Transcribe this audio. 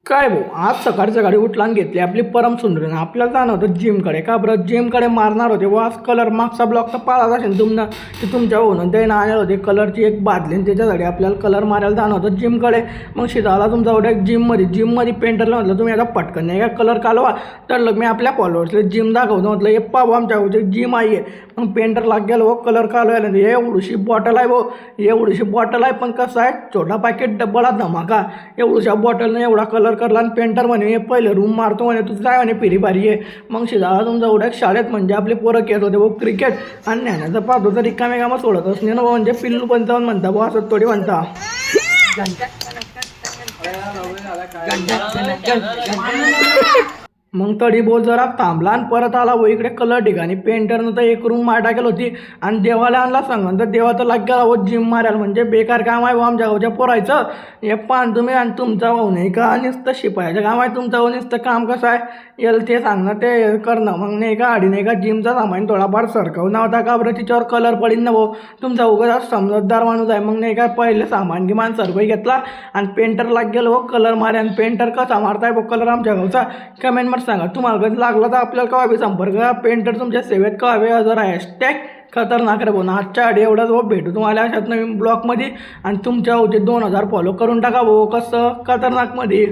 काय भाऊ, आज सकाळच्या गाडी उठला आणि घेतली आपली परम सुंदरीनं. आपल्याला जाणं होतं जिमकडे. का बरं? जिमकडे मारणार होते व आज कलर मागचा ब्लॉक तर पाळाच असेल तुमनं की तुमच्या होऊन ते आणले होते कलरची एक बादली आणि त्याच्यासाठी आपल्याला कलर मारायला जाणं होतं जिमकडे. मग शिजाला तुमचा होता एक जिममध्ये पेंटरला म्हटलं तुम्ही आता पटकन नाही का कलर कालवा. तर लग मी आपल्या फॉलोअर्सला जिम दाखवतो. म्हटलं हे पाहू आमच्या गावची जिम आहे. मग पेंटर लाग गेलो कलर कालवायला. हे एवढीशी बॉटल आहे भाऊ, एवढीशी बॉटल आहे, पण कसं आहे छोटा पॅकेट डब्बला धमाका. एवढ्याशा बॉटलने एवढा कलर करला आणि पेंटर म्हणे हे पहिले रूम मारतो म्हणे तुझं काय म्हणे फिरी भारी आहे. मग शिजाला तुमचा एवढ्या शाळेत म्हणजे आपले पोरं खेळत होते भाऊ क्रिकेट आणि ज्ञानाचं पाहतो तर रिकामे कामं सोडतच नाही ना भाऊ. म्हणजे पिल्लू पंचावन्न म्हणता भाऊ असं थोडी म्हणता. मग तडी बोल जरा थांबला आणि परत आला व इकडे कलर ठिकाणी. पेंटरनं तर एक रूम मार टाकेल होती आणि देवाला आणला सांगून तर देवा तर लाग गेला व जिम मारायला. म्हणजे बेकार काम आहे व आमच्या गावच्या पोरायचं. हे पान तुम्ही आणि तुमचा भाऊ नाही का नुसतं शिपायचं काम आहे तुमचं भाऊ. नुसतं काम कसं आहे याला ते सांगणं ते करणं. मग नाही का आडी नाही का जिमचा सामान थोडाफार सरकवणं होता का बरं तिच्यावर कलर पडीन ना भाऊ. तुमचा उगाच समजदार माणूस आहे. मग नाही का पहिले सामान गिमान सरकवून घेतला आणि पेंटर लाग गेलो व कलर मारे. आणि पेंटर कसा मारताय भाऊ कलर आमच्या गावचा कमेंटमध्ये सांगा. तुम्हाला कधी लागला तर आपल्याला कवा बी संपर्क करा. पेंटर तुमच्या सेवेत कवा बी जरा हॅशटॅग खतरनाक रे भाऊ. आजच्या आधी एवढाच भाऊ. भेटू तुम्हाला अशात नवीन ब्लॉगमध्ये आणि तुमच्या होते 2000 फॉलो करून टाका भाऊ कसं खतरनाकमध्ये.